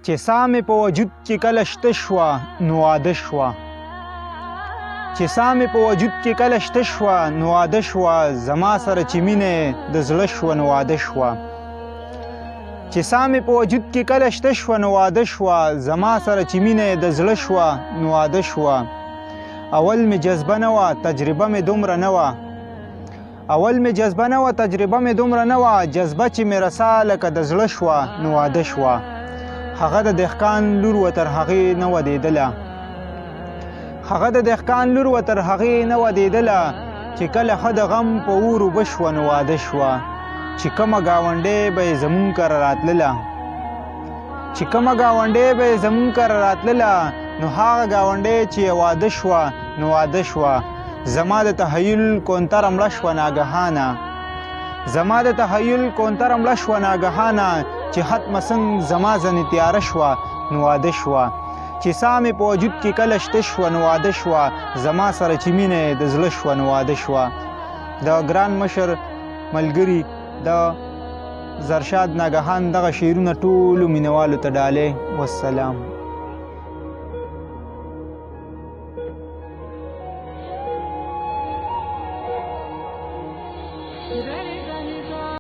چې ساه مې په وجود کې کله شته شوه نو واده شوه چې ساه مې په وجود کې کله شته شوه نو واده شوه زما سره چې مینه د زړه شوه نو واده شوه چې ساه مې په وجود کې کله شته شوه نو واده شوه زما سره چې مینه د زړه شوه نو واده شوه اول مې جذبه نه وه تجربه مې دومره نه وه اول مې جذبه نه وه تجربه مې دومره نه وه جذبه چې مې رسا لکه د زړه شوه نو واده شوه هغه د دهقان لور و تر هغې نه ودېدله هغه د دهقان لور و تر هغې نه ودېدله چې کله ښه د غم په اور اوبه شوه نو واده شوه چې کومه ګاونډۍ به یې زمونږ کره راتلله چې کومه ګاونډۍ به یې زمونږ کره راتلله نو هغه ګاونډۍ چې یې واده شوه نو واده شوه زما د تخیل کونتره مړه شوه ناګهانه زما د تخیل کونتره مړه شوه ناګهانه چې ختمه سنګ زما ځنې تیاره شوه نو واده شوه چې ساه مې په وجود کې کله شته شوه نو واده شوه زما سره چې مینه د زړه شوه نو واده شوه د ګران مشر ملګري د زرشاد ناګهان دغه شعرونه ټولو مینوالو ته ډالۍ والسلام